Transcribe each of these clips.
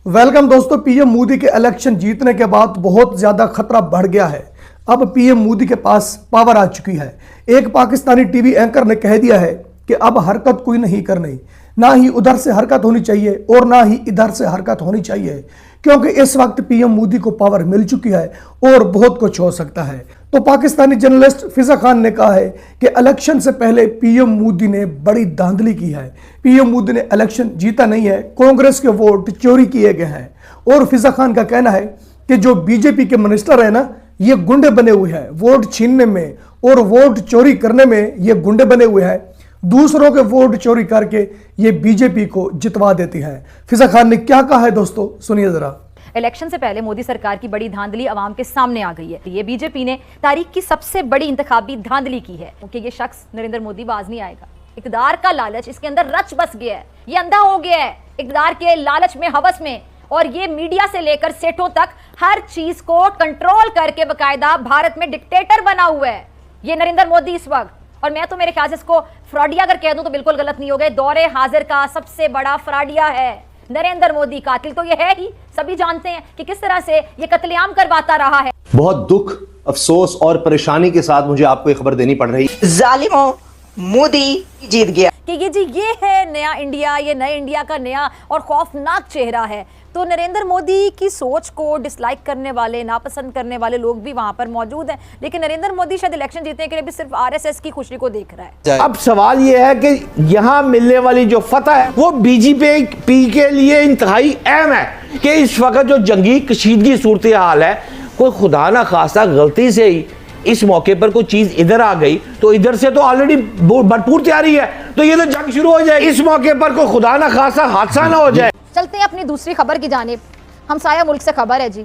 Welcome दोस्तों। PM Modi के election जीतने के बाद बहुत ज्यादा खतरा बढ़ गया है। अब पीएम मोदी के पास पावर आ चुकी है। एक पाकिस्तानी टीवी एंकर ने कह दिया है कि अब हरकत कोई नहीं करनी, ना ही उधर से हरकत होनी चाहिए और ना ही इधर से हरकत होनी चाहिए, क्योंकि इस वक्त पीएम मोदी को पावर मिल चुकी है और बहुत कुछ हो सकता है। तो पाकिस्तानी जर्नलिस्ट फिजा खान ने कहा है कि इलेक्शन से पहले पीएम मोदी ने बड़ी धांधली की है। पीएम मोदी ने इलेक्शन जीता नहीं है, कांग्रेस के वोट चोरी किए गए हैं। और फिजा खान का कहना है कि जो बीजेपी के मिनिस्टर है ना, ये गुंडे बने हुए हैं, वोट छीनने में और वोट चोरी करने में ये गुंडे बने हुए हैं। दूसरों के वोट चोरी करके ये बीजेपी को जितवा देती है। फिजा खान ने क्या कहा है दोस्तों, सुनिए जरा। इलेक्शन से पहले मोदी सरकार की बड़ी धांधली आवाम के सामने आ गई है। ये बीजेपी ने तारीख की सबसे बड़ी इंतखाबी धांधली की है क्योंकि ये शख्स नरेंद्र मोदी बाज नहीं आएगा। इक़्तिदार का लालच इसके अंदर रच बस गया है, ये अंधा हो गया है इक़्तिदार के लालच में, हवस में। और ये मीडिया से लेकर सेठों तक हर चीज को कंट्रोल करके बकायदा भारत में डिक्टेटर बना हुआ है ये नरेंद्र मोदी इस वक्त। और मैं तो मेरे ख्याल से इसको फ्रॉडिया अगर कह दूं तो बिल्कुल गलत नहीं होगा। दौरे हाजिर का सबसे बड़ा फ्रॉडिया है नरेंद्र मोदी। कातिल तो ये है ही, सभी जानते हैं कि किस तरह से ये कत्लेआम करवाता रहा है। बहुत दुख, अफसोस और परेशानी के साथ मुझे आपको एक खबर देनी पड़ रही है। जालिमों, मोदी जीत गया कि ये है नया इंडिया, ये नए इंडिया का नया और खौफनाक चेहरा है। तो नरेंद्र मोदी की सोच को डिसलाइक करने वाले, नापसंद करने वाले लोग भी वहां पर मौजूद हैं, लेकिन नरेंद्र मोदी शायद इलेक्शन जीतने के लिए भी सिर्फ आरएसएस की खुशी को देख रहा है। अब सवाल यह है कि यहाँ मिलने वाली जो फतह है वो बीजेपी के लिए इंतहाई अहम है कि इस वक्त जो जंगी कशीदगी सूरत हाल है, कोई खुदा ना खासा गलती से ही इस मौके पर कोई चीज इधर आ गई तो इधर से तो ऑलरेडी भरपूर तैयारी है, तो ये तो जंग शुरू हो जाए। इस मौके पर कोई खुदा ना खासा हादसा ना हो जाए। चलते हैं अपनी दूसरी खबर की जानिब। हमसाया मुल्क से खबर है जी।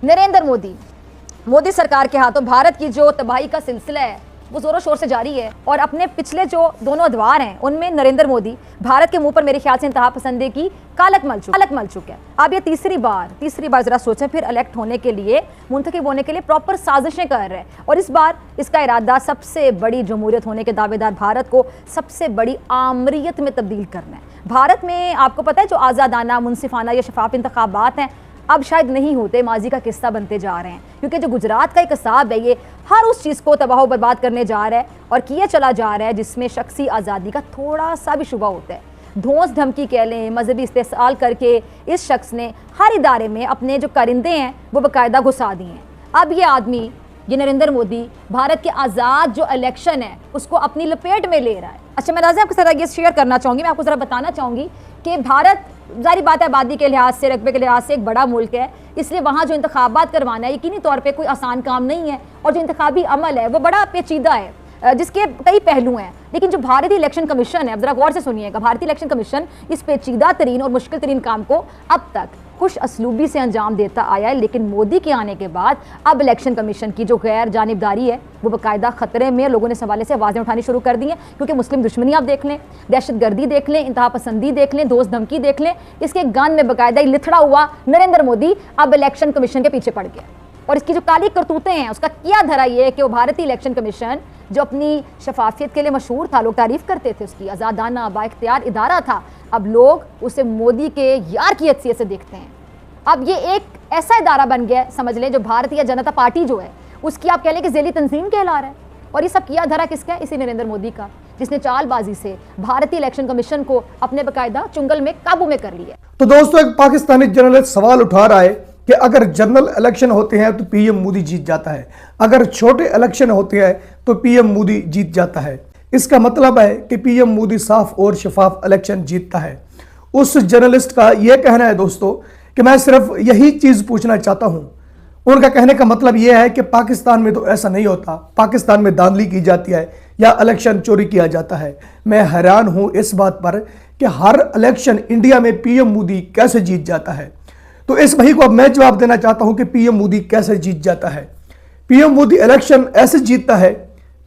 नरेंद्र मोदी सरकार के हाथों भारत की जो तबाही का सिलसिला है वो जोरों शोर से जारी है। और अपने पिछले जो दोनों अदवार हैं उनमें नरेंद्र मोदी भारत के मुंह पर मेरे ख्याल से इंतहा पसंदी की कालक मल चुका है। अब ये तीसरी बार जरा सोचें, फिर इलेक्ट होने के लिए, मुंतखब होने के लिए प्रॉपर साजिशें कर रहे हैं। और इस बार इसका इरादा सबसे बड़ी जमहूरियत होने के दावेदार भारत को सबसे बड़ी आमरीत में तब्दील करना है। भारत में आपको पता है जो आज़ादाना, मुनसिफाना या शफाफ इंतखाबात हैं अब शायद नहीं होते, माजी का किस्सा बनते जा रहे हैं। क्योंकि जो गुजरात का एक कसाब है ये हर उस चीज़ को तबाह बर्बाद करने जा रहा है और किया चला जा रहा है जिसमें शख्सी आज़ादी का थोड़ा सा भी शुबा होता है। धौंस धमकी कह लें, मजहबी इस्तेसाल करके इस शख्स ने हर इदारे में अपने जो कारिंदे हैं वो बाकायदा घुसा दिए हैं। अब ये आदमी, ये नरेंद्र मोदी, भारत के आज़ाद जो इलेक्शन है उसको अपनी लपेट में ले रहा है। अच्छा, मैं नाज़िम आपके साथ ये शेयर करना चाहूँगी, मैं आपको ज़रा बताना चाहूँगी कि भारत जारी बात है आबादी के लिहाज से, रकबे के लिहाज से एक बड़ा मुल्क है, इसलिए वहाँ जो इंतखाबात करवाना है यकीनी तौर पे कोई आसान काम नहीं है। और जो इंतखाबी अमल है वो बड़ा पेचीदा है जिसके कई पहलू हैं। लेकिन जो भारतीय इलेक्शन कमीशन है, अब जरा गौर से सुनिएगा, भारतीय इलेक्शन कमीशन इस पेचीदा तरीन और मुश्किल तरीन काम को अब तक खुश असलूबी से अंजाम देता आया है। लेकिन मोदी के आने के बाद अब इलेक्शन कमीशन की जो गैर जानिबदारी है वो बाकायदा खतरे में, लोगों ने इस हवाले से आवाज़ें उठानी शुरू कर दी हैं। क्योंकि मुस्लिम दुश्मनी आप देख लें, दहशतगर्दी देख लें, इंतहा पसंदी देख लें, दोस्त धमकी देख लें, इसके गन में बाकायदा लिथड़ा हुआ नरेंद्र मोदी अब इलेक्शन कमीशन के पीछे पड़ गया। और इसकी जो काली करतूतें हैं उसका क्या धरा ये है कि वो भारतीय इलेक्शन कमीशन जो अपनी शफाफियत के लिए मशहूर था, लोग तारीफ करते थे उसकी, आज़ादाना बाइख्तियार इदारा था, अब लोग उसे मोदी के यार की हैसियत से देखते हैं। अब ये एक ऐसा इदारा बन गया, समझ लें, जो भारतीय जनता पार्टी जो है उसकी आप कह लें कि ज़ेली तंजीम कहला रहा है। और ये सब किया धरा किसका है? इसी नरेंद्र मोदी का, जिसने चालबाजी से भारतीय इलेक्शन कमीशन को अपने बाकायदा चुंगल में काबू में कर लिया। तो दोस्तों, एक पाकिस्तानी जर्नलिस्ट सवाल उठा रहा है कि अगर जनरल इलेक्शन होते हैं तो पीएम मोदी जीत जाता है, अगर छोटे इलेक्शन होते हैं तो पीएम मोदी जीत जाता है। इसका मतलब है कि पीएम मोदी साफ और शफाफ इलेक्शन जीतता है। उस जर्नलिस्ट का यह कहना है दोस्तों कि मैं सिर्फ यही चीज पूछना चाहता हूं। उनका कहने का मतलब यह है कि पाकिस्तान में तो ऐसा नहीं होता, पाकिस्तान में धांधली की जाती है या इलेक्शन चोरी किया जाता है। मैं हैरान हूं इस बात पर कि हर इलेक्शन इंडिया में पीएम मोदी कैसे जीत जाता है। तो इस भाई को अब मैं जवाब देना चाहता हूं कि पीएम मोदी कैसे जीत जाता है। पीएम मोदी इलेक्शन ऐसे जीतता है,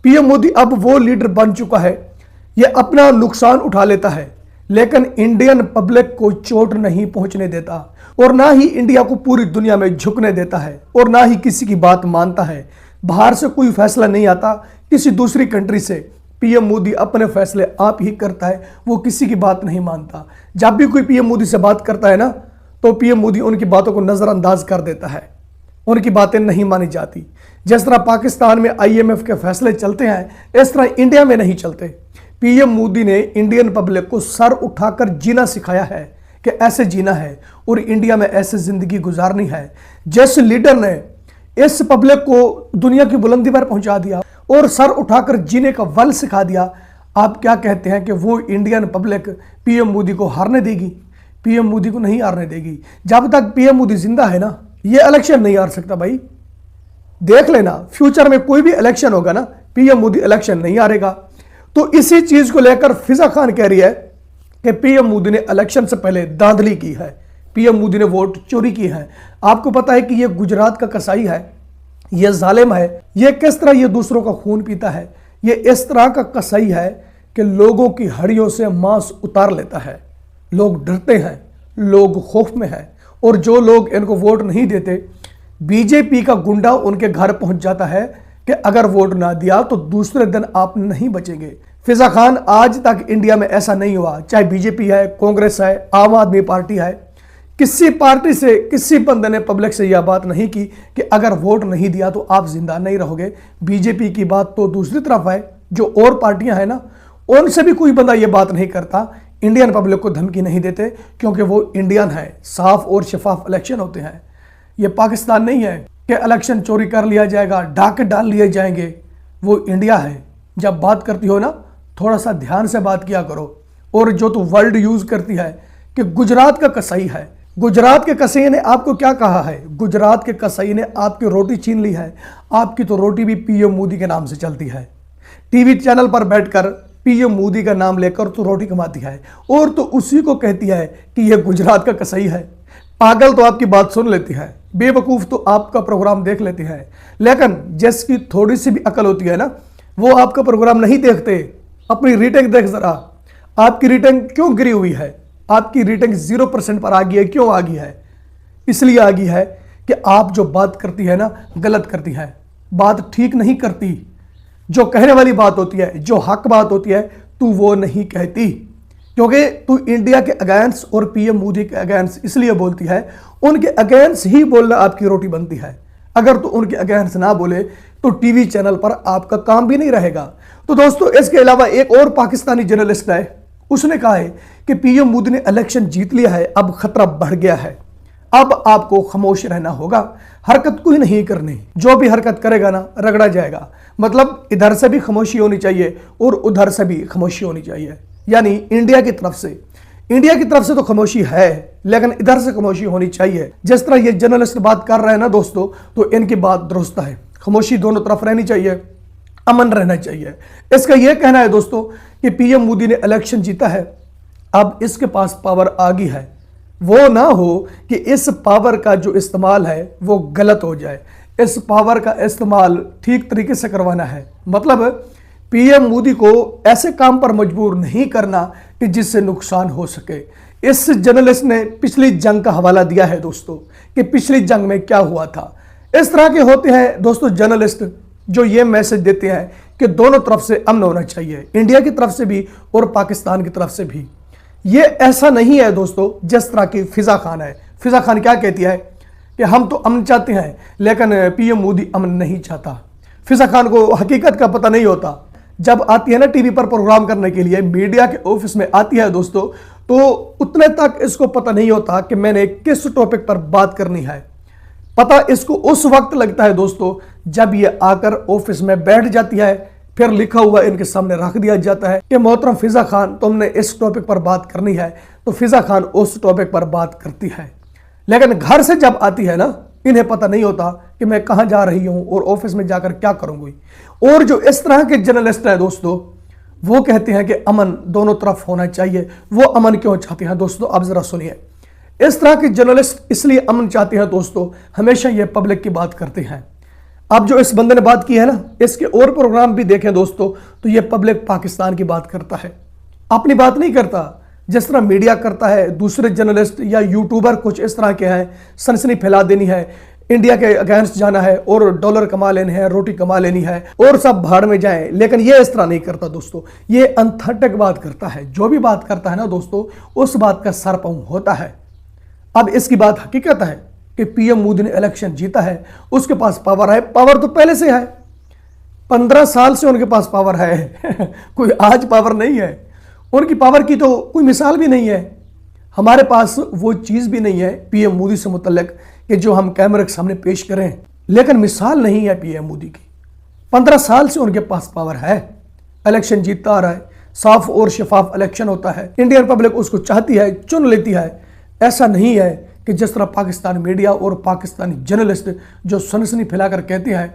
पीएम मोदी अब वो लीडर बन चुका है, ये अपना नुकसान उठा लेता है लेकिन इंडियन पब्लिक को चोट नहीं पहुंचने देता और ना ही इंडिया को पूरी दुनिया में झुकने देता है और ना ही किसी की बात मानता है। बाहर से कोई फैसला नहीं आता, किसी दूसरी कंट्री से पीएम मोदी अपने फैसले आप ही करता है, वो किसी की बात नहीं मानता। जब भी कोई पीएम मोदी से बात करता है ना तो पीएम मोदी उनकी बातों को नजरअंदाज कर देता है, उनकी बातें नहीं मानी जाती। जिस तरह पाकिस्तान में आईएमएफ के फैसले चलते हैं, इस तरह इंडिया में नहीं चलते। पीएम मोदी ने इंडियन पब्लिक को सर उठाकर जीना सिखाया है कि ऐसे जीना है और इंडिया में ऐसे जिंदगी गुजारनी है। जिस लीडर ने इस पब्लिक को दुनिया की बुलंदी पर पहुंचा दिया और सर उठाकर जीने का बल सिखा दिया, आप क्या कहते हैं कि वो इंडियन पब्लिक पीएम मोदी को हारने देगी? पीएम मोदी को नहीं हारने देगी। जब तक पीएम मोदी जिंदा है ना, ये इलेक्शन नहीं हार सकता भाई। देख लेना, फ्यूचर में कोई भी इलेक्शन होगा ना, पीएम मोदी इलेक्शन नहीं हारेगा। तो इसी चीज को लेकर फिजा खान कह रही है कि पीएम मोदी ने इलेक्शन से पहले धांधली की है, पीएम मोदी ने वोट चोरी की है। आपको पता है कि ये गुजरात का कसाई है, ये जालिम है, ये किस तरह ये दूसरों का खून पीता है। ये इस तरह का कसाई है कि लोगों की हड्डियों से मांस उतार लेता है। लोग डरते हैं, लोग खौफ में हैं, और जो लोग इनको वोट नहीं देते, बीजेपी का गुंडा उनके घर पहुंच जाता है कि अगर वोट ना दिया तो दूसरे दिन आप नहीं बचेंगे। फिजा खान, आज तक इंडिया में ऐसा नहीं हुआ, चाहे बीजेपी है, कांग्रेस है, आम आदमी पार्टी है, किसी पार्टी से किसी बंदे ने पब्लिक से यह बात नहीं की कि अगर वोट नहीं दिया तो आप जिंदा नहीं रहोगे। बीजेपी की बात तो दूसरी तरफ है, जो और पार्टियां हैं ना, उनसे भी कोई बंदा यह बात नहीं करता, इंडियन पब्लिक को धमकी नहीं देते, क्योंकि वो इंडियन है। साफ और शफाफ इलेक्शन होते हैं। ये पाकिस्तान नहीं है कि इलेक्शन चोरी कर लिया जाएगा, डाके डाल लिए जाएंगे। वो इंडिया है। जब बात करती हो ना, थोड़ा सा ध्यान से बात किया करो। और जो तो वर्ड यूज करती है कि गुजरात का कसाई है, गुजरात के कसाई ने आपको क्या कहा है? गुजरात के कसाई ने आपकी रोटी छीन ली है। आपकी तो रोटी भी पीएम मोदी के नाम से चलती है। टीवी चैनल पर बैठकर पीएम मोदी का नाम लेकर तो रोटी कमाती है, और तो उसी को कहती है कि यह गुजरात का कसाई है। पागल तो आपकी बात सुन लेती है, बेवकूफ तो आपका प्रोग्राम देख लेती है, लेकिन जिसकी थोड़ी सी भी अकल होती है ना, वो आपका प्रोग्राम नहीं देखते। अपनी रेटिंग देख जरा, आपकी रेटिंग क्यों गिरी हुई है? आपकी रेटिंग 0% पर आ गई है। क्यों आ गई है? इसलिए आ गई है कि आप जो बात करती है ना, गलत करती है, बात ठीक नहीं करती। जो कहने वाली बात होती है, जो हक बात होती है, तू वो नहीं कहती, क्योंकि तू इंडिया के अगेंस्ट और पीएम मोदी के अगेंस्ट इसलिए बोलती है। उनके अगेंस्ट ही बोलना आपकी रोटी बनती है। अगर तो उनके अगेंस्ट ना बोले तो टीवी चैनल पर आपका काम भी नहीं रहेगा। तो दोस्तों, इसके अलावा एक और पाकिस्तानी जर्नलिस्ट है, उसने कहा है कि पीएम मोदी ने इलेक्शन जीत लिया है, अब खतरा बढ़ गया है, अब आपको खामोश रहना होगा, हरकत कोई नहीं करनी, जो भी हरकत करेगा ना रगड़ा जाएगा। मतलब इधर से भी खामोशी होनी चाहिए और उधर से भी खामोशी होनी चाहिए, यानी इंडिया की तरफ से। इंडिया की तरफ से तो खामोशी है, लेकिन इधर से खामोशी होनी चाहिए। जिस तरह ये जर्नलिस्ट बात कर रहे हैं ना दोस्तों, तो इनकी बात दुरुस्त है। खामोशी दोनों तरफ रहनी चाहिए, अमन रहना चाहिए। इसका यह कहना है दोस्तों कि पीएम मोदी ने इलेक्शन जीता है, अब इसके पास पावर आ गई है। वो ना हो कि इस पावर का जो इस्तेमाल है वो गलत हो जाए। इस पावर का इस्तेमाल ठीक तरीके से करवाना है। मतलब पीएम मोदी को ऐसे काम पर मजबूर नहीं करना कि जिससे नुकसान हो सके। इस जर्नलिस्ट ने पिछली जंग का हवाला दिया है दोस्तों, कि पिछली जंग में क्या हुआ था। इस तरह के होते हैं दोस्तों जर्नलिस्ट, जो ये मैसेज देते हैं कि दोनों तरफ से अमन होना चाहिए, इंडिया की तरफ से भी और पाकिस्तान की तरफ से भी। ये ऐसा नहीं है दोस्तों जिस तरह की फिजा खान है। फिजा खान क्या कहती है कि हम तो अमन चाहते हैं, लेकिन पीएम मोदी अमन नहीं चाहता। फिजा खान को हकीकत का पता नहीं होता। जब आती है ना टीवी पर प्रोग्राम करने के लिए, मीडिया के ऑफिस में आती है दोस्तों, तो उतने तक इसको पता नहीं होता कि मैंने किस टॉपिक पर बात करनी है। पता इसको उस वक्त लगता है दोस्तों जब ये आकर ऑफिस में बैठ जाती है, फिर लिखा हुआ इनके सामने रख दिया जाता है कि मोहतरम फिजा खान, तुमने इस टॉपिक पर बात करनी है, तो फिजा खान उस टॉपिक पर बात करती है। लेकिन घर से जब आती है ना, इन्हें पता नहीं होता कि मैं कहां जा रही हूं और ऑफिस में जाकर क्या करूंगी। और जो इस तरह के जर्नलिस्ट हैं दोस्तों, वो कहते हैं कि अमन दोनों तरफ होना चाहिए। वो अमन क्यों चाहते हैं दोस्तों, आप जरा सुनिए। इस तरह के जर्नलिस्ट इसलिए अमन चाहते हैं दोस्तों, हमेशा ये पब्लिक की बात करते हैं। अब जो इस बंदे ने बात की है ना, इसके और प्रोग्राम भी देखें दोस्तों, तो ये पब्लिक पाकिस्तान की बात करता है, अपनी बात नहीं करता। जिस तरह मीडिया करता है, दूसरे जर्नलिस्ट या यूट्यूबर कुछ इस तरह के हैं, सनसनी फैला देनी है, इंडिया के अगेंस्ट जाना है और डॉलर कमा लेने हैं, रोटी कमा लेनी है और सब भाड़ में जाएं। लेकिन ये इस तरह नहीं करता दोस्तों, ये अनथेटिक बात करता है। जो भी बात करता है ना दोस्तों, उस बात का सर पांव होता है। अब इसकी बात हकीकत है कि पीएम मोदी ने इलेक्शन जीता है, उसके पास पावर है, पावर तो पहले से है, 15 साल से उनके पास पावर है कोई आज पावर नहीं है, उनकी पावर की तो कोई मिसाल भी नहीं है। हमारे पास वो चीज़ भी नहीं है पीएम मोदी से मुतल्लिक कि जो हम कैमरे के सामने पेश करें, लेकिन मिसाल नहीं है पीएम मोदी की। 15 साल से उनके पास पावर है, इलेक्शन जीतता आ रहा है, साफ और शफाफ इलेक्शन होता है, इंडियन पब्लिक उसको चाहती है, चुन लेती है। ऐसा नहीं है कि जिस तरह पाकिस्तानी मीडिया और पाकिस्तानी जर्नलिस्ट जो सनसनी फैलाकर कहते हैं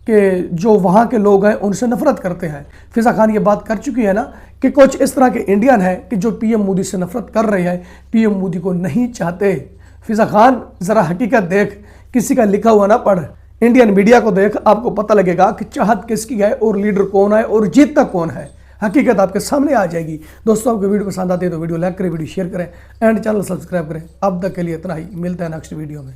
कि जो वहाँ के लोग हैं उनसे नफरत करते हैं। फिजा खान ये बात कर चुकी है ना कि कुछ इस तरह के इंडियन हैं कि जो पीएम मोदी से नफरत कर रहे हैं, पीएम मोदी को नहीं चाहते। फिजा खान ज़रा हकीकत देख, किसी का लिखा हुआ ना पढ़, इंडियन मीडिया को देख, आपको पता लगेगा कि चाहत किसकी है और लीडर कौन है और जीतता कौन है। हकीकत आपके सामने आ जाएगी। दोस्तों, आपको वीडियो पसंद आती है तो वीडियो लाइक करें, वीडियो शेयर करें एंड चैनल सब्सक्राइब करें। अब तक के लिए इतना ही, मिलता है नेक्स्ट वीडियो में।